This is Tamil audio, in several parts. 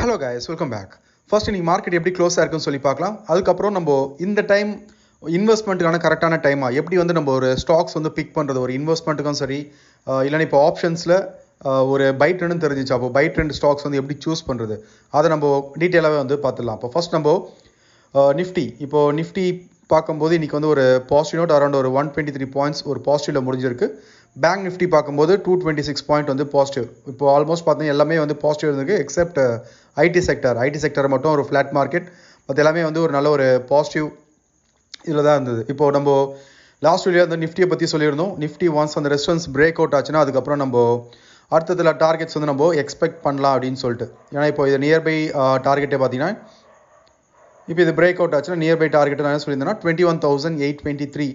Hello guys, welcome back. First இன்னைக்கு மார்க்கெட் எப்படி க்ளோஸ் ஆயிருக்குன்னு சொல்லி பார்க்கலாம். அதுக்கப்புறம் நம்ம இந்த டைம் இன்வெஸ்ட்மெண்ட்டுக்கான கரெக்டான டைமா எப்படி வந்து நம்ம ஒரு ஸ்டாக்ஸ் வந்து பிக் பண்ணுறது, ஒரு இன்வெஸ்ட்மெண்ட்டுக்கும் சரி, இல்லைன்னா இப்போ ஆப்ஷன்ஸில் ஒரு பை ட்ரெண்டுன்னு தெரிஞ்சிச்சு. அப்போ பை ட்ரெண்ட் ஸ்டாக்ஸ் வந்து எப்படி சூஸ் பண்ணுறது, அதை நம்ம டீட்டெயிலாகவே வந்து பார்த்துடலாம். அப்போ ஃபர்ஸ்ட் நம்ம நிஃப்டி, இப்போது நிஃப்டி பார்க்கும்போது இன்றைக்கி வந்து ஒரு பாசிட்டிவ் நோட் அரௌண்ட் ஒரு 123 பாயிண்ட்ஸ் ஒரு பாசிட்டிவில் முடிஞ்சிருக்கு. பேங்க் நிஃப்டி பார்க்கும்போது 226 பாயிண்ட் வந்து பாசிட்டிவ். இப்போ ஆல்மோஸ்ட் பார்த்தீங்கன்னா எல்லாமே வந்து பாசிட்டிவ் இருந்திருக்கு எக்ஸப்ட் ஐடி செக்டர் மட்டும் ஒரு ஃப்ளாட் மார்க்கெட். மற்ற எல்லாமே வந்து ஒரு நல்ல ஒரு பாசிட்டிவ் இதில் தான் இருந்தது. இப்போது நம்ம லாஸ்ட் வீடியோ அந்த நிஃப்டியை பற்றி சொல்லியிருந்தோம். நிஃப்டி ஒன்ஸ் அந்த ரெசிஸ்டன்ஸ் பிரேக் அவுட் ஆச்சுன்னா அதுக்கப்புறம் நம்ம அடுத்ததில் டார்கெட்ஸ் வந்து நம்ம எக்ஸ்பெக்ட் பண்ணலாம் அப்படின்னு சொல்லிட்டு. ஏன்னா இப்போ இது நியர்பை டார்கெட்டே பார்த்தீங்கன்னா இப்போ இது பிரேக் அவுட் ஆச்சுன்னா நியர்பை டார்கெட் நான் என்ன சொல்லியிருந்தேன்னா 21,823.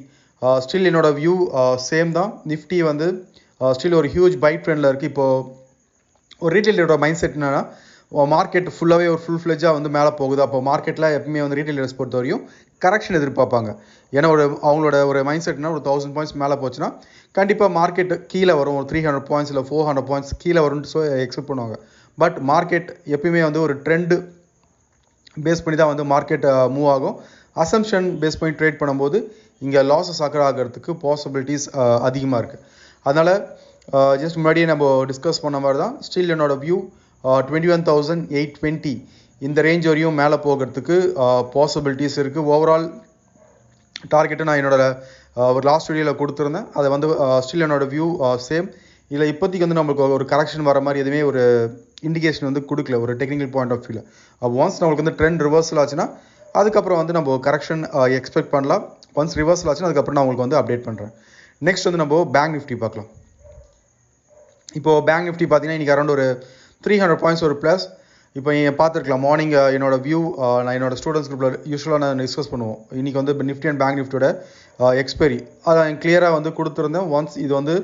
ஸ்டில் என்னோட வியூ சேம் தான். நிஃப்டி வந்து ஸ்டில் ஒரு ஹியூஜ் பை ட்ரெண்டில் இருக்குது. இப்போது ஒரு ரீட்டைலரோட மைண்ட் செட் என்னன்னா மார்க்கெட் ஃபுல்லாகவே ஒரு ஃபுல் ஃப்ளெஜாக வந்து மேலே போகுது. அப்போ மார்க்கெட்டில் எப்பவுமே வந்து ரீட்டைலர்ஸ் பொறுத்த வரையும் கரெக்ஷன் எதிர்பார்ப்பாங்க. ஏன்னா அவங்களோட ஒரு மைண்ட் செட்னா ஒரு 1000 பாயிண்ட்ஸ் மேலே போச்சுன்னா கண்டிப்பாக மார்க்கெட் கீழே வரும், ஒரு 300 பாயிண்ட்ஸ் இல்லை 400 பாயிண்ட்ஸ் கீழே வரும்னு எக்ஸ்பெக்ட் பண்ணுவாங்க. பட் மார்க்கெட் எப்பயுமே வந்து ஒரு ட்ரெண்டு பேஸ் பண்ணி தான் வந்து மார்க்கெட் மூவ் ஆகும். அசம்ஷன் பேஸ் பண்ணி ட்ரேட் பண்ணும்போது இங்கே லாஸஸ் ஆகிறதுக்கு பாசிபிலிட்டிஸ் அதிகமாக இருக்குது. அதனால் ஜஸ்ட் முன்னாடியே நம்ம டிஸ்கஸ் பண்ண மாதிரி தான் ஸ்டில் என்னோட வியூ 21,820 இந்த ரேஞ்ச் வரையும் மேலே போகிறதுக்கு பாசிபிலிட்டிஸ் இருக்குது. ஓவரால் டார்கெட்டு நான் என்னோட ஒரு லாஸ்ட் வீடியோவில் கொடுத்துருந்தேன். அதை வந்து ஸ்டில் என்னோட வியூ சேம். இல்லை இப்போதைக்கு வந்து நம்மளுக்கு ஒரு கரெக்ஷன் வர மாதிரி எதுவுமே ஒரு இண்டிகேஷன் வந்து கொடுக்கல ஒரு டெக்னிக்கல் பாயிண்ட் ஆஃப் வியூவில். ஒன்ஸ் நம்மளுக்கு வந்து ட்ரெண்ட் ரிவர்சல் ஆச்சுன்னா அதுக்கப்புறம் வந்து நம்ம கரெக்ஷன் எக்ஸ்பெக்ட் பண்ணலாம். ஒன்ஸ் ரிவர்சல் ஆச்சுன்னா அதுக்கப்புறம் நான் உங்களுக்கு வந்து அப்டேட் பண்ணுறேன். நெக்ஸ்ட் வந்து நம்ம பேங்க் நிஃப்டி பார்க்கலாம். இப்போது பேங்க் நிஃப்டி பார்த்தீங்கன்னா இன்றைக்கி அரௌண்ட் ஒரு 300 பாயிண்ட்ஸ் ஒரு ப்ளஸ். இப்போ நீங்கள் பார்த்துருக்கலாம் மார்னிங் என்னோட வியூ நான் என்னோட ஸ்டூடெண்ட்ஸ் குரூப்பில் யூஸ்வலாக நான் டிஸ்கஸ் பண்ணுவோம். இன்றைக்கி வந்து நிஃப்டி அண்ட் பேங்க் நிஃப்டியோட எக்ஸ்பைரி அதை கிளியராக வந்து கொடுத்துருந்தேன். ஒன்ஸ் இது வந்து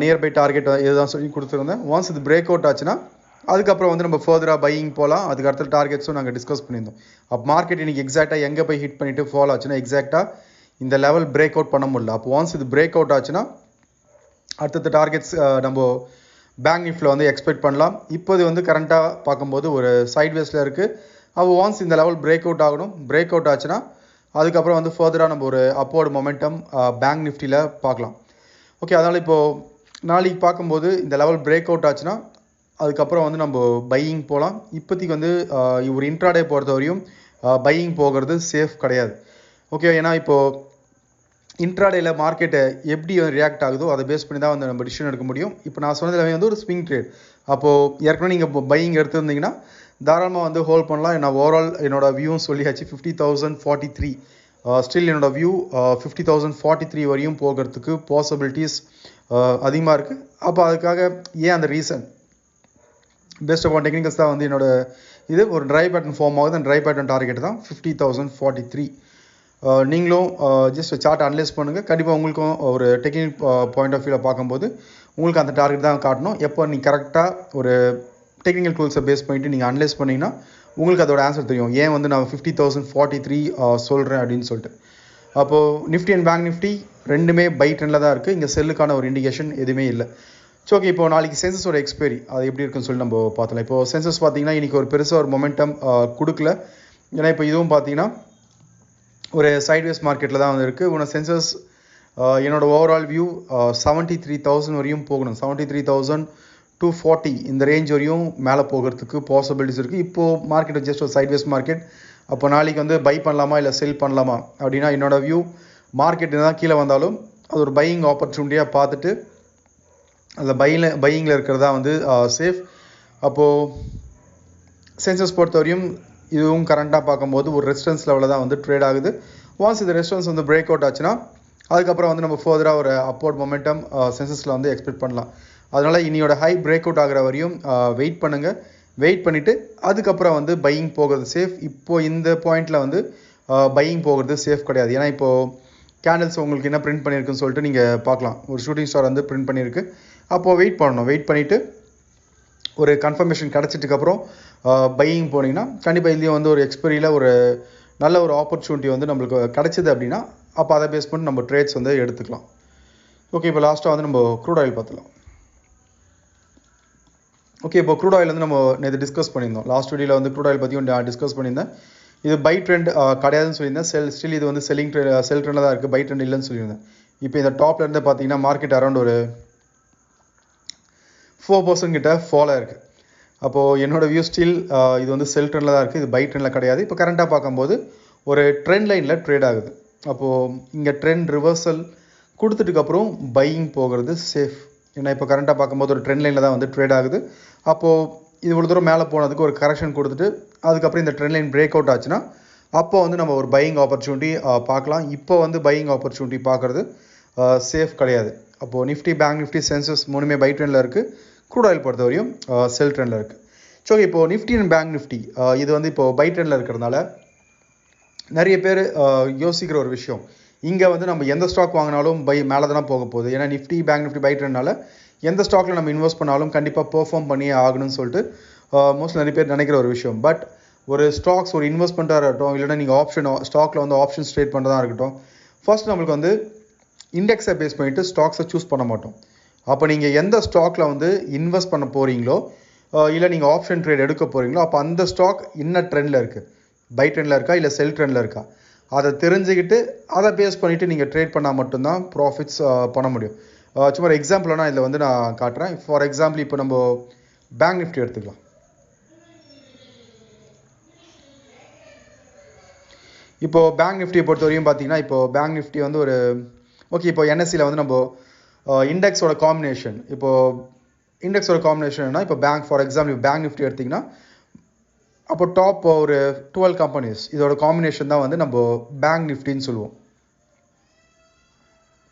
நியர்பை டார்கெட் இதுதான் சொல்லி கொடுத்துருந்தேன். ஒன்ஸ் இது பிரேக் அவுட் ஆச்சுன்னா அதுக்கப்புறம் வந்து நம்ம ஃபர்தராக பையிங் போகலாம். அதுக்கு அடுத்த டார்கெட்ஸும் நாங்கள் டிஸ்கஸ் பண்ணியிருந்தோம். அப்போ மார்க்கெட் இன்றைக்கி எக்ஸாக்டாக எங்கே போய் ஹிட் பண்ணிவிட்டு ஃபால் ஆச்சுன்னா எக்ஸாக்டாக இந்த லெவல் பிரேக் அவுட் பண்ண முடியல. அப்போ ஒன்ஸ் இது பிரேக் அவுட் ஆச்சுன்னா அடுத்த டார்கெட்ஸ் நம்ம பேங்க் நிஃப்டியில் வந்து எக்ஸ்பெக்ட் பண்ணலாம். இப்போது வந்து கரண்ட்டாக பார்க்கும்போது ஒரு சைட்வேஸில் இருக்குது. அப்போ ஒன்ஸ் இந்த லெவல் பிரேக் அவுட் ஆகணும். பிரேக் அவுட் ஆச்சுன்னா அதுக்கப்புறம் வந்து ஃபர்தராக நம்ம ஒரு அப்வர்டு மொமெண்டம் பேங்க் நிஃப்டியில் பார்க்கலாம். ஓகே, அதனால் இப்போது நாளைக்கு பார்க்கும்போது இந்த லெவல் பிரேக் அவுட் ஆச்சுன்னா அதுக்கப்புறம் வந்து நம்ம பையிங் போகலாம். இப்போதைக்கு வந்து ஒரு இன்ட்ராடே பொறுத்த வரையும் பையிங் போகிறது சேஃப் கிடையாது. ஓகே, ஏன்னா இப்போது இன்ட்ராடேயில் மார்க்கெட்டை எப்படி ரியாக்ட் ஆகுதோ அதை பேஸ் பண்ணி தான் வந்து நம்ம டிசிஷன் எடுக்க முடியும். இப்போ நான் சொன்னதில் வந்து ஒரு ஸ்விங் ட்ரேட். அப்போது ஏற்கனவே நீங்கள் பையிங் எடுத்துருந்தீங்கன்னா தாராளமாக வந்து ஹோல்ட் பண்ணலாம். நான் ஓவரால் என்னோட வியூவும் சொல்லியாச்சு 50,043. ஸ்டில் என்னோட வியூ 50,043 வரையும் போகிறதுக்கு பாசிபிலிட்டிஸ் அதிகமாக இருக்குது. அப்போ அதுக்காக ஏன் அந்த ரீசன் பெஸ்ட் ஆஃப் டெக்னிக்கல்ஸ் தான் வந்து என்னோட இது ஒரு ட்ரை பேட்டர்ன் ஃபார்ம் ஆகுது. அந்த ட்ரை பேட்டர்ன் டார்கெட் தான் 50,043. நீங்களும் ஜஸ்ட் சார்ட் அனலைஸ் பண்ணுங்கள். கண்டிப்பாக உங்களுக்கும் ஒரு டெக்னிக்கல் பாயிண்ட் ஆஃப் வியூவில் பார்க்கும்போது உங்களுக்கு அந்த டார்கெட் தான் காட்டணும். எப்போ நீங்கள் கரெக்டாக ஒரு டெக்னிக்கல் டூல்ஸை பேஸ் பண்ணிவிட்டு நீங்கள் அனலைஸ் பண்ணிங்கன்னா உங்களுக்கு அதோட ஆன்சர் தெரியும். ஏன் வந்து நான் 50,043 சொல்கிறேன் அப்படின்னு சொல்லிட்டு. அப்போது நிஃப்டி அண்ட் பேங்க் நிஃப்டி ரெண்டுமே பை ட்ரெண்டில் தான் இருக்குது. இங்கே செல்லுக்கான ஒரு இண்டிகேஷன் எதுவுமே இல்லை. ஸோ ஓகே, இப்போ நாளைக்கு சென்சஸோட எக்ஸ்பைரி அது எப்படி இருக்குன்னு சொல்லி நம்ம பார்த்தலாம். இப்போது சென்சஸ் பார்த்தீங்கன்னா இன்றைக்கி ஒரு பெருசாக ஒரு மொமெண்டம் கொடுக்கல. ஏன்னா இப்போ இதுவும் பார்த்தீங்கன்னா ஒரு சைட்வேஸ் மார்க்கெட்டில் தான் வந்து இருக்குது. உன சென்சஸ் என்னோடய ஓவரால் வியூ 73,000 வரையும் போகணும். 73,240 இந்த ரேஞ்ச் வரையும் மேலே போகிறதுக்கு பாசிபிலிட்டிஸ் இருக்குது. இப்போது மார்க்கெட் ஜஸ்ட் ஒரு சைட்வேஸ் மார்க்கெட். அப்போ நாளைக்கு வந்து பை பண்ணலாமா இல்லை செல் பண்ணலாமா அப்படின்னா என்னோடய வியூ மார்க்கெட் தான் கீழே வந்தாலும் அது ஒரு பையிங் ஆப்பர்ச்சுனிட்டியாக பார்த்துட்டு அந்த பையிங்கில் இருக்கிறதா வந்து சேஃப். அப்போது சென்சஸ் பொறுத்தவரையும் இதுவும் கரண்ட்டாக பார்க்கும்போது ஒரு ரெசிஸ்டன்ஸ் லெவலில் தான் வந்து ட்ரேட் ஆகுது. ஒன்ஸ் இந்த ரெசிஸ்டன்ஸ் வந்து பிரேக் அவுட் ஆச்சுன்னா அதுக்கப்புறம் வந்து நம்ம ஃபர்தராக ஒரு அப்வர்ட் மொமெண்டம் சென்சஸில் வந்து எக்ஸ்பெக்ட் பண்ணலாம். அதனால் இன்னையோட ஹை பிரேக் அவுட் ஆகிற வரையும் வெயிட் பண்ணுங்கள். வெயிட் பண்ணிவிட்டு அதுக்கப்புறம் வந்து பையிங் போகிறது சேஃப். இப்போது இந்த பாயிண்டில் வந்து பையிங் போகிறது சேஃப் கிடையாது. ஏன்னா இப்போது கேண்டில்ஸ் உங்களுக்கு என்ன பிரிண்ட் பண்ணியிருக்குன்னு சொல்லிட்டு நீங்கள் பார்க்கலாம். ஒரு ஷூட்டிங் ஸ்டார் வந்து பிரிண்ட் பண்ணியிருக்கு. அப்போது வெயிட் பண்ணணும். வெயிட் பண்ணிவிட்டு ஒரு கன்ஃபர்மேஷன் கிடச்சிட்டுக்கப்புறம் பையிங் போனீங்கன்னா கண்டிப்பாக இதுலேயும் வந்து ஒரு எக்ஸ்பைரியில் ஒரு நல்ல ஒரு ஆப்பர்ச்சுனிட்டி வந்து நம்மளுக்கு கிடச்சிது அப்படின்னா அப்போ அதை பேஸ் பண்ணி நம்ம ட்ரேட்ஸ் வந்து எடுத்துக்கலாம். ஓகே, இப்போ லாஸ்ட்டாக வந்து நம்ம க்ரூட் ஆயில் பார்த்துக்கலாம். ஓகே, இப்போ க்ரூட் ஆயில் வந்து நம்ம நேற்று டிஸ்கஸ் பண்ணியிருந்தோம். லாஸ்ட் வீடியோவில் வந்து க்ரூட் ஆயில் பற்றியும் டிஸ்கஸ் பண்ணியிருந்தேன். இது பை ட்ரெண்ட் கிடையாதுன்னு சொல்லியிருந்தேன். ஸ்டில் இது வந்து செல் ட்ரெண்டில் தான் இருக்குது, பை ட்ரெண்ட் இல்லைன்னு சொல்லியிருந்தேன். இப்போ இந்த டாப்ல இருந்து பார்த்தீங்கன்னா மார்க்கெட் அரௌண்ட் ஒரு 4% கிட்ட ஃபால் ஆயிருக்கு. அப்போது என்னோட வியூ ஸ்டில் இது வந்து செல் ட்ரெண்டில் தான் இருக்குது, இது பை ட்ரெண்டில் கிடையாது. இப்போ கரண்ட்டாக பார்க்கும்போது ஒரு ட்ரெண்ட் லைனில் ட்ரேட் ஆகுது. அப்போது இங்கே ட்ரெண்ட் ரிவர்சல் கொடுத்துட்டுக்கப்புறம் பையிங் போகிறது சேஃப். ஏன்னா இப்போ கரண்ட்டாக பார்க்கும்போது ஒரு ட்ரெண்ட் லைனில் தான் வந்து ட்ரேட் ஆகுது. அப்போது இது இவ்வளோ தூரம் மேலே போனதுக்கு ஒரு கரெக்ஷன் கொடுத்துட்டு அதுக்கப்புறம் இந்த ட்ரெண்ட் லைன் பிரேக் அவுட் ஆச்சுன்னா அப்போ வந்து நம்ம ஒரு பையிங் ஆப்பர்ச்சுனிட்டி பார்க்கலாம். இப்போ வந்து பையிங் ஆப்பர்ச்சுனிட்டி பார்க்குறது சேஃப் கிடையாது. அப்போது நிஃப்டி, பேங்க் நிஃப்டி, சென்சஸ் மூணுமே பை ட்ரெண்டில் இருக்குது. க்ரூட் ஆயில் பொறுத்த வரையும் செல் ட்ரெண்டில் இருக்குது. ஸோ இப்போது நிஃப்டி அண்ட் பேங்க் நிஃப்டி இது வந்து இப்போது பை ட்ரெண்டில் இருக்கிறதுனால நிறைய பேர் யோசிக்கிற ஒரு விஷயம், இங்கே வந்து நம்ம எந்த ஸ்டாக் வாங்கினாலும் பை மேலே தானே போக போகுது. ஏன்னா நிஃப்டி, பேங்க் நிஃப்டி பை ட்ரெண்ட்னால எந்த ஸ்டாக்கில் நம்ம இன்வெஸ்ட் பண்ணாலும் கண்டிப்பாக பெர்ஃபார்ம் பண்ணியே ஆகணும்னு சொல்லிட்டு மோஸ்ட்லி நிறைய பேர் நினைக்கிற ஒரு விஷயம். பட் ஒரு ஸ்டாக்ஸ் ஒரு இன்வெஸ்ட்மெண்ட்டாக இருக்கட்டும், இல்லைனா நீங்கள் ஆப்ஷன் ஸ்டாக்கில் வந்து ஆப்ஷன்ஸ் ட்ரேட் பண்ணுறதா இருக்கட்டும், ஃபர்ஸ்ட் நம்மளுக்கு வந்து இண்டெக்ஸை பேஸ் பண்ணிவிட்டு ஸ்டாக்ஸை சூஸ் பண்ண மாட்டோம். அப்போ நீங்கள் எந்த ஸ்டாக்கில் வந்து இன்வெஸ்ட் பண்ண போகிறீங்களோ இல்லை நீங்கள் ஆப்ஷன் ட்ரேட் எடுக்க போகிறீங்களோ அப்போ அந்த ஸ்டாக் என்ன ட்ரெண்டில் இருக்குது, பை ட்ரெண்டில் இருக்கா இல்லை செல் ட்ரெண்டில் இருக்கா, அதை தெரிஞ்சுக்கிட்டு அதை பேஸ் பண்ணிவிட்டு நீங்கள் ட்ரேட் பண்ணால் மட்டும்தான் ப்ராஃபிட்ஸ் பண்ண முடியும். சும்மா ஒரு எக்ஸாம்பிள்னா இதில் வந்து நான் காட்டுறேன். ஃபார் எக்ஸாம்பிள் இப்போ நம்ம பேங்க் நிஃப்டி எடுத்துக்கலாம். இப்போது பேங்க் நிஃப்டியை பொறுத்த வரையும் பார்த்தீங்கன்னா இப்போது பேங்க் நிஃப்டி வந்து ஒரு ஓகே, இப்போ என்எஸ்சியில் வந்து நம்ம இண்டெக்ஸோட காம்பினேஷன், இப்போது இண்டெக்ஸோட காம்பினேஷன்னா இப்போ bank, for example bank Nifty எடுத்திங்கன்னா அப்போ டாப் ஒரு 12 கம்பெனிஸ் இதோட காம்பினேஷன் தான் வந்து நம்ம பேங்க் நிஃப்டின்னு சொல்லுவோம்.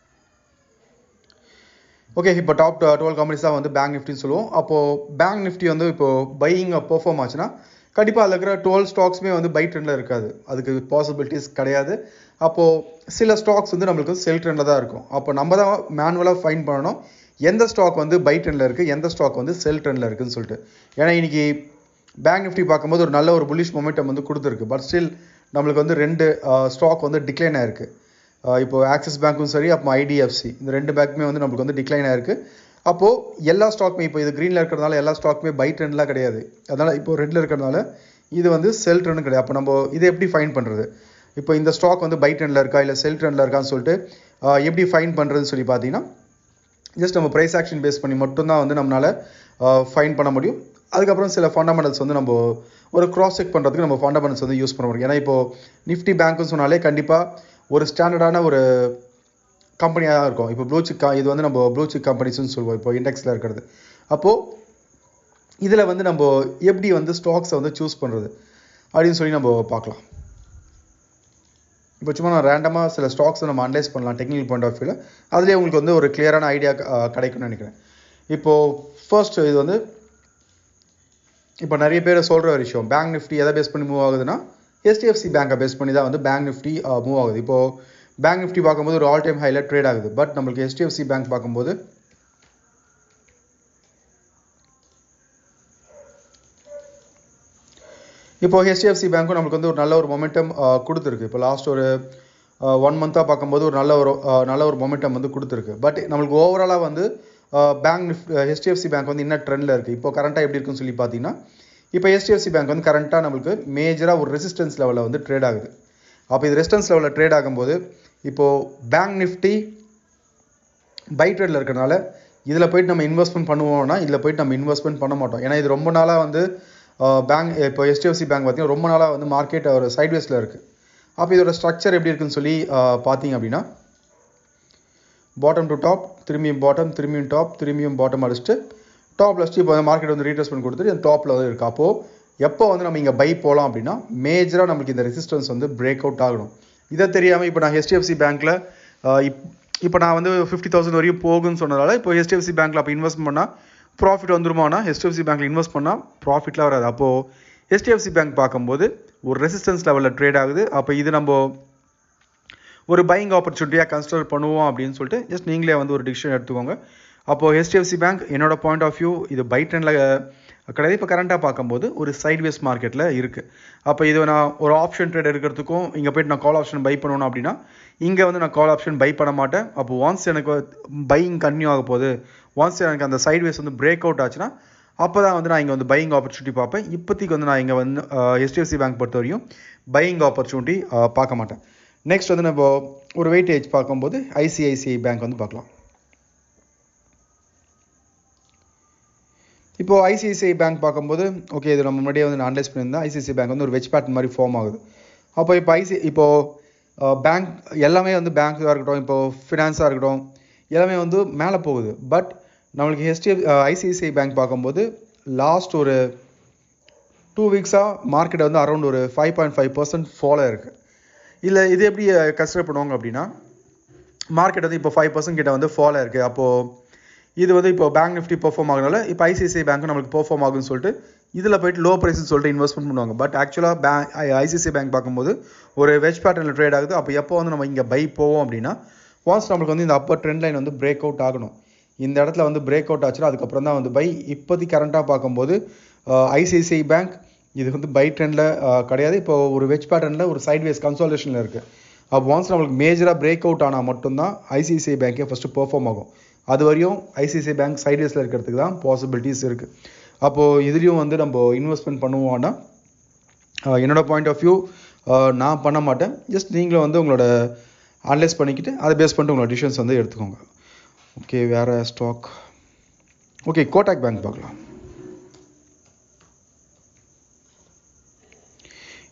ஓகே, இப்போ டாப் 12 கம்பெனிஸ் தான் வந்து பேங்க் நிஃப்டின்னு சொல்லுவோம். அப்போது பேங்க் நிஃப்டி வந்து இப்போது பையிங் பெர்ஃபார்ம் ஆச்சுன்னா கண்டிப்பாக அதில் இருக்கிற 12 ஸ்டாக்ஸுமே வந்து பை ட்ரெண்டில் இருக்காது, அதுக்கு பாசிபிலிட்டிஸ் கிடையாது. அப்போது சில ஸ்டாக்ஸ் வந்து நம்மளுக்கு செல் ட்ரெண்டில் தான் இருக்கும். அப்போ நம்ம தான் மேனுவலாக ஃபைண்ட் பண்ணணும் எந்த ஸ்டாக் வந்து பை ட்ரெண்டில் இருக்குது, எந்த ஸ்டாக் வந்து செல் ட்ரெண்டில் இருக்குதுன்னு சொல்லிட்டு. ஏன்னா இன்றைக்கி பேங்க் நிஃப்டி பார்க்கும்போது ஒரு நல்ல ஒரு புல்லிஷ் மொமெண்டம் வந்து கொடுத்துருக்கு. பட் ஸ்டில் நம்மளுக்கு வந்து 2 ஸ்டாக் வந்து டிக்ளைன் ஆயிருக்கு. இப்போ ஆக்சிஸ் பேங்க்கும் சரி, அப்போ ஐடிஎஃப்சி, இந்த 2 பேங்க்குமே வந்து நம்மளுக்கு வந்து டிக்ளைன் ஆயிருக்கு. அப்போது எல்லா ஸ்டாக்குமே இப்போ இது க்ரீனில் இருக்கிறதுனால எல்லா ஸ்டாக்குமே பை ட்ரெண்ட்லாம் கிடையாது. அதனால் இப்போ ரெட்டில் இருக்கிறதுனால இது வந்து செல் ட்ரெண்ட் கிடையாது. அப்போ நம்ம இதை எப்படி ஃபைன் பண்ணுறது, இப்போ இந்த ஸ்டாக் வந்து பை ட்ரெண்டில் இருக்கா இல்லை செல் ட்ரெண்டில் இருக்கான்னு சொல்லிட்டு எப்படி ஃபைன் பண்ணுறதுன்னு சொல்லி பார்த்தீங்கன்னா ஜஸ்ட் நம்ம ப்ரைஸ் ஆக்ஷன் பேஸ் பண்ணி மட்டும்தான் வந்து நம்மளால் ஃபைன் பண்ண முடியும். அதுக்கப்புறம் சில ஃபண்டமெண்டல்ஸ் வந்து நம்ம ஒரு கிராஸ் செக் பண்ணுறதுக்கு நம்ம ஃபண்டமெண்டல்ஸ் வந்து யூஸ் பண்ண முடியும். ஏன்னா இப்போது நிஃப்டி பேங்க்குன்னு சொன்னாலே கண்டிப்பாக ஒரு ஸ்டாண்டர்டான ஒரு கம்பெனியாக தான் இருக்கும். இப்போ ப்ளூ சிக், இது வந்து நம்ம ப்ளூ சிக் கம்பெனிஸ்னு சொல்லுவோம் இப்போ இண்டெக்ஸில் இருக்கிறது. அப்போது இதில் வந்து நம்ம எப்படி வந்து ஸ்டாக்ஸை வந்து சூஸ் பண்ணுறது அப்படின்னு சொல்லி நம்ம பார்க்கலாம். இப்போ சும்மா நான் ரேண்டமாக சில ஸ்டாக்ஸை நம்ம அனலைஸ் பண்ணலாம் டெக்னிக்கல் பாயிண்ட் ஆஃப் வியூவில். அதுலேயே உங்களுக்கு வந்து ஒரு கிளியரான ஐடியா கிடைக்கும்னு நினைக்கிறேன். இப்போது ஃபர்ஸ்ட் இது வந்து இப்போ நிறைய பேர் சொல்கிற ஒரு விஷயம், பேங்க் நிஃப்டி எதை பேஸ் பண்ணி மூவ் ஆகுதுன்னா HDFC பேங்கை பேஸ் பண்ணி தான் வந்து பேங்க் நிஃப்டி மூவ் ஆகுது. இப்போது பேங்க் நிஃப்டி பார்க்கும்போது ஒரு ஆல் டைம் ஹைல ட்ரேட் ஆகுது. பட் நம்மளுக்கு HDFC பேங்க் பார்க்கும்போது இப்போ HDFC பேங்க்கும் நம்மளுக்கு வந்து ஒரு நல்ல ஒரு மொமெண்டம் கொடுத்துருக்கு. இப்போ லாஸ்ட் ஒரு 1 மந்த்தாக பார்க்கும்போது ஒரு நல்ல ஒரு மொமெண்டம் வந்து கொடுத்துருக்கு. பட் நம்மளுக்கு ஓவராலாக வந்து பேங்க் நிஃப்டி HDFC பேங்க் வந்து என்ன ட்ரெண்டில் இருக்குது, இப்போ கரண்ட்டாக எப்படி இருக்குன்னு சொல்லி பார்த்தீங்கன்னா இப்போ HDFC பேங்க் வந்து கரண்ட்டாக நம்மளுக்கு மேஜராக ஒரு ரெசிஸ்டன்ஸ் லெவலில் வந்து ட்ரேட் ஆகுது. அப்போ இது ரெசிஸ்டன்ஸ் லெவலில் ட்ரேட் ஆகும்போது இப்போது பேங்க் நிஃப்டி பை ட்ரேடில் இருக்கிறனால இதில் போய்ட்டு நம்ம இன்வெஸ்ட்மெண்ட் பண்ணுவோம்னா இதில் போய்ட்டு நம்ம இன்வெஸ்ட்மெண்ட் பண்ண மாட்டோம். ஏன்னா இது ரொம்ப நாளாக வந்து பேங்க் இப்போ HDFC பேங்க் பார்த்தீங்கன்னா ரொம்ப நாளாக வந்து மார்க்கெட் ஒரு சைட்வேஸில் இருக்குது. அப்போ இதோட ஸ்ட்ரக்சர் எப்படி இருக்குன்னு சொல்லி பார்த்தீங்க அப்படின்னா பாட்டம் டு டாப், திரும்பியும் பாட்டம், திரும்பியும் டாப், திரும்பியும் பாட்டம் அடிச்சுட்டு டாப் லாஸ்ட்டு இப்போ மார்க்கெட் வந்து ரீட்ரேஸ்மெண்ட் கொடுத்துட்டு அந்த டாப்பில் வந்து இருக்குது. அப்போது எப்போ வந்து நம்ம இங்கே பை போகலாம் அப்படின்னா மேஜராக நம்மளுக்கு இந்த ரெசிஸ்டன்ஸ் வந்து பிரேக் அவுட் ஆகணும். இதை தெரியாமல் இப்போ நான் HDFC பேங்க்கில் இப்போ நான் வந்து 50,000 வரையும் போகுன்னு சொன்னதால இப்போ HDFC பேங்க்கில் அப்போ இன்வெஸ்ட் பண்ணால் ப்ராஃபிட் வந்துருமானா HDFC பேங்க்கில் இன்வெஸ்ட் பண்ணால் ப்ராஃபிட்லாம் வராது. அப்போது HDFC பேங்க் பார்க்கும்போது ஒரு ரெசிஸ்டன்ஸ் லெவலில் ட்ரேட் ஆகுது. அப்போ இது நம்ம ஒரு பையிங் ஆப்பர்ச்சுனிட்டியாக கன்சிடர் பண்ணுவோம் அப்படின்னு சொல்லிட்டு ஜஸ்ட் நீங்களே வந்து ஒரு டிசிஷன் எடுத்துக்கோங்க. அப்போது HDFC பேங்க் என்னோட பாயிண்ட் ஆஃப் வியூ இது பை ட்ரெண்டில் கிடையாது. இப்போ கரண்ட்டாக பார்க்கும்போது ஒரு சைட்வேஸ் மார்க்கெட்டில் இருக்குது. அப்போ இது நான் ஒரு ஆப்ஷன் ட்ரேட் எடுக்கிறதுக்கும் இங்கே போய்ட்டு நான் கால் ஆப்ஷன் பை பண்ணணும் அப்படின்னா இங்கே வந்து நான் கால் ஆப்ஷன் பை பண்ண மாட்டேன். அப்போ ஒன்ஸ் எனக்கு பையிங் கன்டினியூ ஆக போகுது, ஒன்ஸ் எனக்கு அந்த சைட்வேஸ் வந்து பிரேக் அவுட் ஆச்சுன்னா அப்போ தான் வந்து நான் இங்கே வந்து பையிங் ஆப்பர்ச்சுனிட்டி பார்ப்பேன். இப்போதைக்கு வந்து நான் இங்கே வந்து HDFC பேங்க் பொறுத்த வரையும் பையிங் ஆப்பர்ச்சுனிட்டி பார்க்க மாட்டேன். நெக்ஸ்ட் வந்து நம்ம ஒரு வெயிட்டேஜ் பார்க்கும்போது ICICI பேங்க் வந்து பார்க்கலாம். இப்போ ICICI பேங்க் பார்க்கும்போது ஓகே, இது நம்ம முன்னாடியே வந்து நான் அனலைஸ் பண்ணியிருந்தேன். ICICI பேங்க் வந்து ஒரு வெஜ் பேட்டர்ன் மாதிரி ஃபார்ம் ஆகுது. அப்போ இப்போ பேங்க் எல்லாமே வந்து பேங்காக இருக்கட்டும், இப்போ ஃபினான்ஸாக இருக்கட்டும், எல்லாமே வந்து மேலே போகுது. பட் நம்மளுக்கு ICICI பேங்க் பார்க்கும்போது லாஸ்ட் ஒரு 2 வீக்ஸாக மார்க்கெட் வந்து அரௌண்ட் ஒரு 5.5% ஃபாலோ இருக்குது. இல்லை இது எப்படி கன்சிடர் பண்ணுவாங்க அப்படின்னா, மார்க்கெட் வந்து இப்போ 5% கிட்ட வந்து ஃபாலோ இருக்குது. அப்போது இது வந்து இப்போ பேங்க் நிஃப்டி பெர்ஃபார்ம் ஆகுறதுனால இப்போ ICICI பேங்க் நம்மளுக்கு பெர்ஃபார்ம் ஆகுன்னு சொல்லிட்டு இதில் போய்ட்டு லோ ப்ரைஸ்ன்னு சொல்லிட்டு இன்வெஸ்ட்மெண்ட் பண்ணுவாங்க. பட் ஆக்சுவலாக ICICI பேங்க் பார்க்கும்போது ஒரு வெஜ் பேட்டர்னில் ட்ரேட் ஆகுது. அப்போ எப்போ வந்து நம்ம இங்கே பை போவோம் அப்படின்னா, ஒன்ஸ் நம்மளுக்கு வந்து இந்த அப்பர் ட்ரெண்ட் லைன் வந்து பிரேக் அவுட் ஆகணும். இந்த இடத்துல வந்து பிரேக் அவுட் ஆச்சுன்னா அதுக்கப்புறம் தான் வந்து பை. இப்போதைக்கு கரண்ட்டாக பார்க்கும்போது ICICI பேங்க் இது வந்து பை ட்ரெண்டில் கிடையாது. இப்போ ஒரு வெஜ் பேட்டர்னில் ஒரு சைட்வேஸ் கன்சாலிடேஷனில் இருக்குது. அப்போ ஒன்ஸ் நம்மளுக்கு மேஜராக பிரேக் அவுட் ஆனால் மட்டும்தான் ICICI பேங்க்கே ஃபஸ்ட்டு பெர்ஃபார்ம் ஆகும். அது வரையும் ICICI பேங்க் சைட்வேஸில் இருக்கிறதுக்கு தான் பாசிபிலிட்டிஸ் இருக்குது. அப்போது இதுலேயும் வந்து நம்ம இன்வெஸ்ட்மெண்ட் பண்ணுவோம்னா என்னோட பாயிண்ட் ஆஃப் வியூ நான் பண்ண மாட்டேன். ஜஸ்ட் நீங்களும் வந்து உங்களோட அனலைஸ் பண்ணிக்கிட்டு அதை பேஸ் பண்ணிட்டு உங்களோட டிசிஷன்ஸ் வந்து எடுத்துக்கோங்க. ஓகே, வேறு ஸ்டாக் ஓகே, கோட்டாக் பேங்க் பார்க்கலாம்.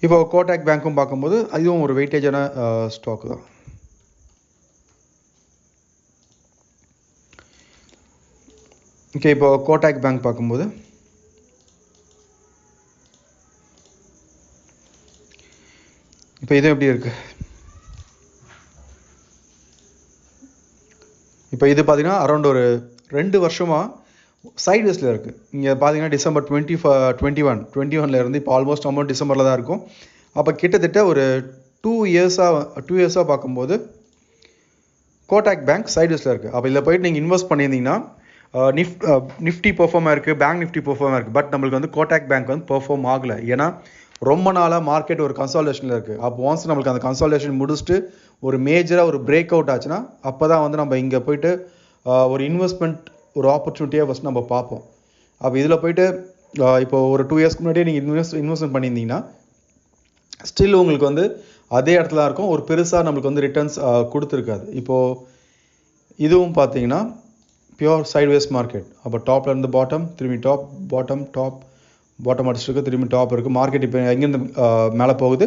இப்போ கோட்டாக் பேங்க்கும் பார்க்கும்போது அதுவும் ஒரு வெயிட்டேஜான ஸ்டாக் தான். ஓகே, இப்போ கோட்டாக் பேங்க் பார்க்கும்போது இப்போ இது எப்படி இருக்குது? இப்போ இது பார்த்தீங்கன்னா அரௌண்ட் ஒரு 2 வருஷமாக சைட்வேஸில் இருக்குது. இங்கே பார்த்தீங்கன்னா டிசம்பர் 2021 இருந்து இப்போ ஆல்மோஸ்ட் அமௌண்ட் டிசம்பரில் தான் இருக்கும். அப்போ கிட்டத்தட்ட ஒரு 2 இயர்ஸாக பார்க்கும்போது கோட்டாக் பேங்க் சைட்வேஸில் இருக்குது. அப்போ இதில் போயிட்டு நீங்கள் இன்வெஸ்ட் பண்ணியிருந்தீங்கன்னா நிஃப்டி பெர்ஃபார்ம் ஆயிருக்கு, பேங்க் நிஃப்டி பெர்ஃபார்ம் ஆயிருக்கு. பட் நம்மளுக்கு வந்து கோட்டாக் பேங்க் வந்து பெர்ஃபார்ம் ஆகலை. ஏன்னா ரொம்ப நாளாக மார்க்கெட் ஒரு கன்சாலிடேஷனில் இருக்குது. அப்போ ஒன்ஸ் நம்மளுக்கு அந்த கன்சாலிடேஷன் முடிச்சுட்டு ஒரு மேஜராக ஒரு பிரேக் அவுட் ஆச்சுன்னா அப்போ தான் வந்து நம்ம இங்கே போயிட்டு ஒரு இன்வெஸ்ட்மெண்ட் ஒரு ஆப்பர்ச்சுனிட்டியாக ஃபஸ்ட் நம்ம பார்ப்போம். அப்போ இதில் போயிட்டு இப்போ ஒரு 2 இயர்ஸ்க்கு முன்னாடியே நீங்கள் இன்வெஸ்ட்மெண்ட் பண்ணியிருந்தீங்கன்னா ஸ்டில் உங்களுக்கு வந்து அதே இடத்துல தான் இருக்கும். ஒரு பெருசாக நம்மளுக்கு வந்து ரிட்டர்ன்ஸ் கொடுத்துருக்காது. இப்போது இதுவும் பார்த்தீங்கன்னா பியூர் சைட்வேஸ் மார்க்கெட். அப்போ டாப்ல இருந்து பாட்டம், திரும்பி டாப், பாட்டம் அடிச்சிருக்கு, திரும்பி டாப் இருக்குது. மார்க்கெட் இப்போ எங்கேருந்து மேலே போகுது,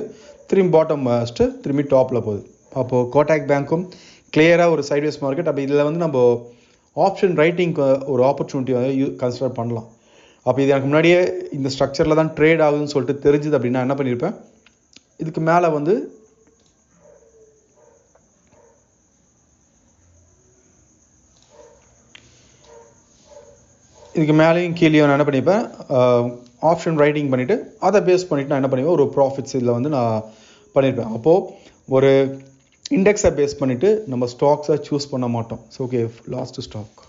திரும்பி பாட்டம் அடிச்சுட்டு திரும்பி டாப்பில் போகுது. அப்போது கோட்டாக் பேங்க்கும் கிளியராக ஒரு சைட்வேஸ் மார்க்கெட். அப்போ இதில் வந்து நம்ம ஆப்ஷன் ரைட்டிங்க்கு ஒரு ஆப்பர்ச்சுனிட்டி வந்து கன்சிடர் பண்ணலாம். அப்போ இது எனக்கு முன்னாடியே இந்த ஸ்ட்ரக்சரில் தான் ட்ரேட் ஆகுதுன்னு சொல்லிட்டு தெரிஞ்சுது அப்படின்னா என்ன பண்ணியிருப்பேன், இதுக்கு மேலே வந்து இதுக்கு மேலேயும் கீழேயும் நான் என்ன பண்ணிப்பேன், ஆப்ஷன் ரைட்டிங் பண்ணிவிட்டு அதை பேஸ் பண்ணிவிட்டு நான் என்ன பண்ணிப்பேன், ஒரு ப்ராஃபிட்ஸ் இதில் வந்து நான் பண்ணியிருப்பேன். அப்போது ஒரு இண்டெக்ஸை பேஸ் பண்ணிவிட்டு நம்ம ஸ்டாக்ஸை சூஸ் பண்ண மாட்டோம். ஸோ ஓகே, லாஸ்ட் ஸ்டாக்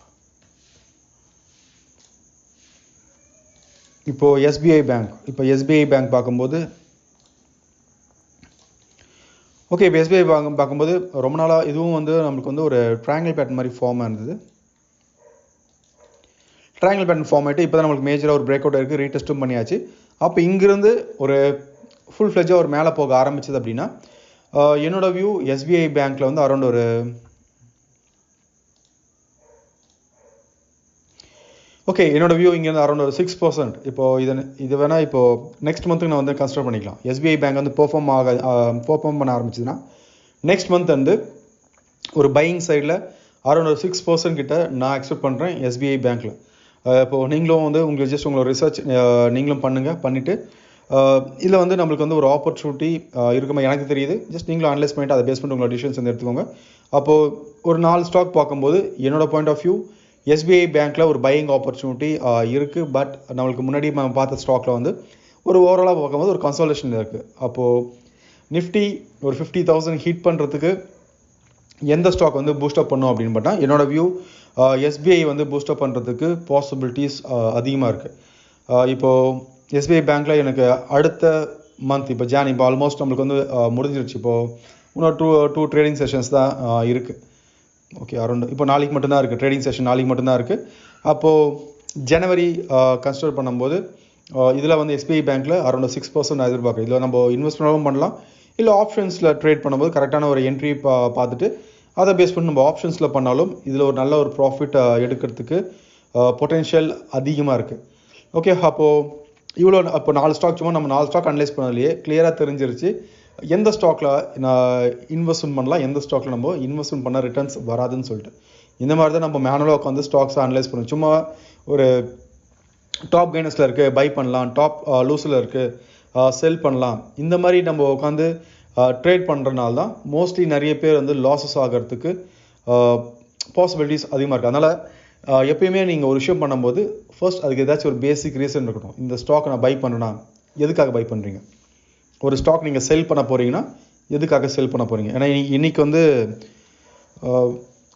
இப்போது SBI பேங்க். இப்போ SBI பேங்க் பார்க்கும்போது ஓகே, இப்போ SBI பேங்க் பார்க்கும்போது ரொம்ப நாளாக இதுவும் வந்து நம்மளுக்கு வந்து ஒரு ட்ரையாங்கிள் பேட்டர்ன் மாதிரி ஃபார்மாக இருந்தது. ட்ரையாங்கிள் பேட்டர்ன் ஃபார்ம் ஆகிட்டு இப்போ தான் நம்மளுக்கு மேஜராக ஒரு பிரேக் அவுட் இருக்குது, ரீடெஸ்ட்டும் பண்ணியாச்சு. அப்போ இங்கிருந்து ஒரு ஃபுல் ஃப்ளெஜாக ஒரு மேலே போக ஆரம்பிச்சது அப்படின்னா என்னோட வியூ SBI பேங்க்கில் வந்து அரௌண்ட் ஒரு ஓகே, என்னோட வியூ இங்கேருந்து அரௌண்ட் ஒரு 6%. இப்போது இது வேணால் இப்போது நெக்ஸ்ட் மந்த்துக்கு நான் வந்து கன்சிடர் பண்ணிக்கலாம். SBI பேங்க் வந்து பெர்ஃபார்ம் பண்ண ஆரம்பிச்சதுன்னா நெக்ஸ்ட் மந்த் வந்து ஒரு பையிங் சைடில் அரௌண்ட் ஒரு 6% கிட்ட நான் எக்ஸ்பெக்ட் பண்ணுறேன் SBI பேங்க்கில். இப்போது நீங்களும் வந்து உங்களுக்கு ஜஸ்ட் உங்களோட ரிசர்ச் நீங்களும் பண்ணிவிட்டு இதில் வந்து நம்மளுக்கு வந்து ஒரு ஆப்பர்ச்சுனிட்டி இருக்குமா எனக்கு தெரியுது. ஜஸ்ட் நீங்களும் அனலைஸ் பண்ணிவிட்டு அதை பேஸ் பண்ணிட்டு உங்களோட டிசிஷன்ஸ் வந்து எடுத்துக்கோங்க. அப்போது ஒரு 4 ஸ்டாக் பார்க்கும்போது என்னோட பாயிண்ட் ஆஃப் வியூ SBI பேங்க்கில் ஒரு பையிங் ஆப்பர்ச்சுனிட்டி இருக்குது. பட் நம்மளுக்கு முன்னாடி நம்ம பார்த்த ஸ்டாக்கில் வந்து ஒரு ஓவராலாக பார்க்கும்போது ஒரு கன்சாலிடேஷன் இருக்குது. அப்போது நிஃப்டி ஒரு 50,000 ஹிட் பண்ணுறதுக்கு எந்த ஸ்டாக் வந்து பூஸ்டப் பண்ணும் அப்படின்னு பார்த்தா என்னோட வியூ SBI வந்து பூஸ்டப் பண்ணுறதுக்கு பாசிபிலிட்டிஸ் அதிகமாக இருக்குது. இப்போது SBI பேங்க்கில் எனக்கு அடுத்த மந்த் இப்போ இப்போ ஆல்மோஸ்ட் நம்மளுக்கு வந்து முடிஞ்சிருச்சு. இப்போது இன்னும் டூ ட்ரேடிங் செஷன்ஸ் தான் இருக்குது. ஓகே, அரௌண்ட் இப்போ நாளைக்கு மட்டும்தான் இருக்குது ட்ரேடிங் செஷன், நாளைக்கு மட்டும்தான் இருக்குது. அப்போது ஜனவரி கன்சிடர் பண்ணும்போது இதில் வந்து எஸ்பிஐ பேங்க்கில் அரௌண்ட் 6% நான் எதிர்பார்க்குறேன். இதில் நம்ம இன்வெஸ்ட்மெண்ட்டும் பண்ணலாம், இல்லை ஆப்ஷன்ஸில் ட்ரேட் பண்ணும்போது கரெக்டான ஒரு என்ட்ரி பார்த்துட்டு அதை பேஸ் பண்ணி நம்ம ஆப்ஷன்ஸில் பண்ணாலும் இதில் ஒரு நல்ல ஒரு ப்ராஃபிட் எடுக்கிறதுக்கு பொட்டென்ஷியல் அதிகமாக இருக்குது. ஓகே, அப்போ 4 ஸ்டாக் சும்மா நம்ம 4 ஸ்டாக் அனலைஸ் பண்ணதுலேயே கிளியராக தெரிஞ்சிருச்சு எந்த ஸ்டாக்கில் நான் இன்வெஸ்ட்மெண்ட் பண்ணலாம், எந்த ஸ்டாக்கில் நம்ம இன்வெஸ்ட்மெண்ட் பண்ண ரிட்டர்ன்ஸ் வராதுன்னு சொல்லிட்டு. இந்த மாதிரி தான் நம்ம மேனுவலாக உட்காந்து ஸ்டாக்ஸை அனலைஸ் பண்ணுவோம். சும்மா ஒரு டாப் கெய்னர்ஸில் இருக்குது பை பண்ணலாம், டாப் லூஸில் இருக்குது செல் பண்ணலாம், இந்த மாதிரி நம்ம உட்காந்து ட்ரேட் பண்ணுறனால தான் மோஸ்ட்லி நிறைய பேர் வந்து லாஸஸ் ஆகிறதுக்கு பாசிபிலிட்டிஸ் அதிகமாக இருக்குது. அதனால் எப்பயுமே நீங்கள் ஒரு விஷயம் பண்ணும்போது ஃபர்ஸ்ட் அதுக்கு ஏதாச்சும் ஒரு பேசிக் ரீசன் இருக்கட்டும். இந்த ஸ்டாக் நான் பை பண்ணுறேன்னா எதுக்காக பை பண்ணுறீங்க? ஒரு ஸ்டாக் நீங்கள் செல் பண்ண போகிறீங்கன்னா எதுக்காக செல் பண்ண போகிறீங்க? ஏன்னா இன்றைக்கி வந்து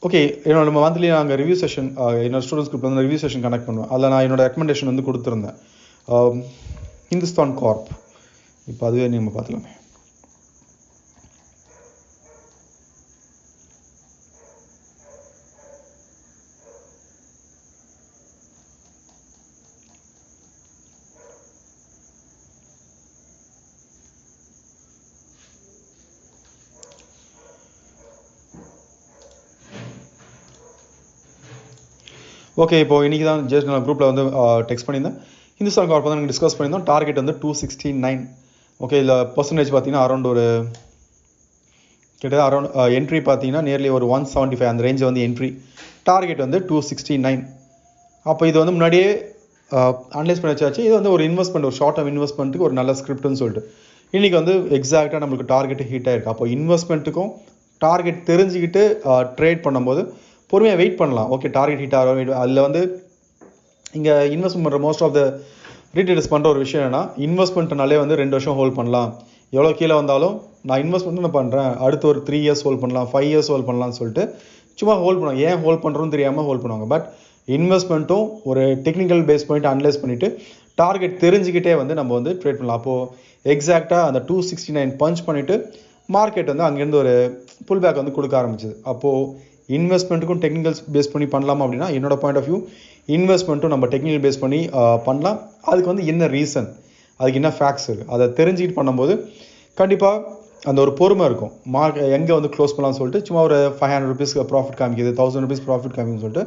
ஓகே, நம்ம மந்த்லி நாங்கள் ரிவ்யூ செஷன் என்னோட ஸ்டூடெண்ட்ஸ் குரூப்பில் வந்து ரிவ்யூ செஷன் கனெக்ட் பண்ணுவேன். அதில் நான் என்னோட ரெக்கமெண்டேஷன் வந்து கொடுத்துருந்தேன், ஹிந்துஸ்தான் கார்ப். இப்போ அதுவே நம்ம பார்த்துலாமே. ஓகே, இப்போ இன்றைக்கி தான் ஜஸ்ட் நான் குரூப்பில் வந்து டெக்ஸ்ட் பண்ணியிருந்தேன். ஹிந்துஸ்தான் கார்ப் தான் நாங்கள் டிஸ்கஸ் பண்ணியிருந்தோம். டார்கெட் வந்து 269. ஓகே, இதில் பர்சன்டேஜ் பார்த்தீங்கன்னா அரௌண்ட் ஒரு கிட்டத்தட்ட அரௌண்ட் என்ட்ரி பார்த்தீங்கன்னா நியர்லி ஒரு 175 அந்த ரேஞ்சை வந்து என்ட்ரி. டார்கெட் வந்து 269. அப்போ இது வந்து முன்னாடியே அனலைஸ் பண்ணி வச்சாச்சு. இது வந்து ஒரு இன்வெஸ்ட்மெண்ட், ஒரு ஷார்ட் டர்ம் இன்வெஸ்ட்மெண்ட்டுக்கு ஒரு நல்ல ஸ்கிரிப்ட்னு சொல்லிட்டு இன்றைக்கி வந்து எக்ஸாக்டாக நம்மளுக்கு டார்கெட் ஹிட் ஆகிருக்கு. அப்போ இன்வெஸ்ட்மெண்ட்டுக்கும் டார்கெட் தெரிஞ்சுக்கிட்டு ட்ரேட் பண்ணும்போது பொறுமையாக வெயிட் பண்ணலாம். ஓகே, டார்கெட் ஹிட் ஆகும். அதில் வந்து இங்கே இன்வெஸ்ட்மெண்ட் பண்ணுற மோஸ்ட் ஆஃப் த ரீட்ரேடர்ஸ் பண்ணுற ஒரு விஷயம் என்னன்னா, இன்வெஸ்ட்மெண்ட்னாலே வந்து 2 வருஷம் ஹோல்ட் பண்ணலாம், எவ்வளோ கீழே வந்தாலும் நான் இன்வெஸ்ட்மெண்ட் நான் பண்ணுறேன், அடுத்து ஒரு 3 இயர்ஸ் ஹோல்ட் பண்ணலாம், 5 இயர்ஸ் ஹோல்ட் பண்ணலாம்னு சொல்லிட்டு சும்மா ஹோல்ட் பண்ணுவாங்க. ஏன் ஹோல்ட் பண்ணுறோன்னு தெரியாமல் ஹோல்ட் பண்ணுவாங்க. பட் இன்வெஸ்ட்மெண்ட்டும் ஒரு டெக்னிக்கல் பேஸ் பண்ணிட்டு அனலைஸ் பண்ணிவிட்டு டார்கெட் தெரிஞ்சுக்கிட்டே வந்து நம்ம வந்து ட்ரேட் பண்ணலாம். அப்போது எக்ஸாக்டாக அந்த 269 பஞ்ச் பண்ணிவிட்டு மார்க்கெட் வந்து அங்கேருந்து ஒரு புல் பேக் வந்து கொடுக்க ஆரம்பிச்சிது. அப்போது இன்வெஸ்ட்மெண்ட்டுக்கும் டெக்னிக்கல் பேஸ் பண்ணி பண்ணலாமா அப்படின்னா, என்னோட பாயிண்ட் ஆஃப் வியூ இன்வெஸ்ட்மெண்ட்டும் நம்ம டெக்னிக்கல் பேஸ் பண்ணி பண்ணலாம். அதுக்கு வந்து என்ன ரீசன், அதுக்கு என்ன ஃபேக்ட்ஸ் இருக்குது, அதை தெரிஞ்சுக்கிட்டு பண்ணும்போது கண்டிப்பாக அந்த ஒரு பொறுமை இருக்கும். எங்கே வந்து க்ளோஸ் பண்ணலாம்னு சொல்லிட்டு சும்மா ஒரு 500 rupees ப்ராஃபிட் காமிக்குது, 1000 rupees ப்ராஃபிட் காமிக்குதுன்னு சொல்லிட்டு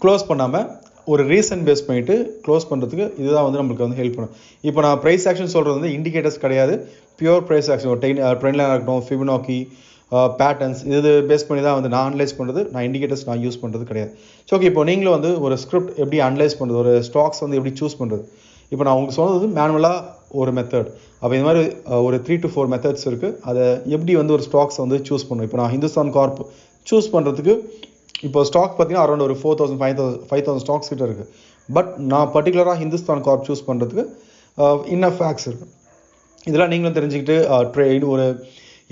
க்ளோஸ் பண்ணாமல் ஒரு ரீசன் பேஸ் பண்ணிவிட்டு க்ளோஸ் பண்ணுறதுக்கு இதுதான் வந்து நம்மளுக்கு வந்து ஹெல்ப் பண்ணும். இப்போ நான் ப்ரைஸ் ஆக்ஷன் சொல்கிறது வந்து இண்டிகேட்டர்ஸ் கிடையாது, பியூர் ப்ரைஸ் ஆக்ஷன். ஒரு ட்ரெண்ட் லைனாக இருக்கட்டும், ஃபிபனாக்கி பேட்டர்ன்ஸ், இது பேஸ் பண்ணி தான் வந்து நான் அனலைஸ் பண்ணுறது. நான் இண்டிகேட்டர்ஸ் நான் யூஸ் பண்ணுறது கிடையாது. ஸோ ஓகே, இப்போ நீங்களும் வந்து ஒரு ஸ்கிரிப்ட் எப்படி அனலைஸ் பண்ணுறது, ஒரு ஸ்டாக்ஸ் வந்து எப்படி சூஸ் பண்ணுறது, இப்போ நான் உங்களுக்கு சொன்னது மேனுவலாக ஒரு மெத்தட். அப்போ இந்த மாதிரி ஒரு 3 to 4 மெத்தட்ஸ் இருக்குது. அதை எப்படி வந்து ஒரு ஸ்டாக்ஸ் வந்து சூஸ் பண்ணணும். இப்போ நான் ஹிந்துஸ்தான் கார்ப் சூஸ் பண்ணுறதுக்கு இப்போ ஸ்டாக் பார்த்தீங்கன்னா அரௌண்ட் ஒரு 4000 5000 ஸ்டாக்ஸ் கிட்ட இருக்குது. பட் நான் பர்டிகுலராக ஹிந்துஸ்தான் கார்ப் சூஸ் பண்ணுறதுக்கு இன்னும் ஃபேக்ட்ஸ் இருக்குது. இதெல்லாம் நீங்களும் தெரிஞ்சுக்கிட்டு ட்ரேட் ஒரு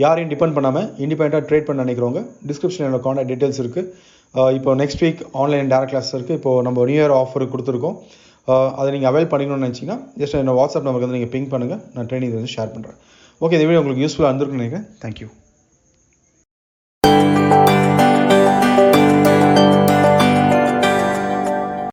யாரையும் டிபெண்ட் பண்ணாமல் இண்டிபெண்டாக ட்ரேட் பண்ண நினைக்கிறவங்க டிஸ்கிரிப்ஷனில் என்னோட கான்டாக்ட் டீட்டெயில்ஸ் இருக்குது. இப்போ next week online direct class இருக்குது. இப்போது நம்ம நியூ இயர் ஆஃபர் கொடுத்துருக்கோம். அதை நீங்கள் அவைல் பண்ணிக்கணும்னு நினச்சிங்கன்னா ஜஸ்ட் என்னோட வாட்ஸ்அப் நம்பருக்கு வந்து நீங்கள் பிங் பண்ணுங்கள், நான் ட்ரைனிங் வந்து ஷேர் பண்ணுறேன். ஓகே, இந்த வீடியோ உங்களுக்கு யூஸ்ஃபுல்லாக இருந்திருக்குன்னு நினைக்கிறேன். தேங்க்யூ.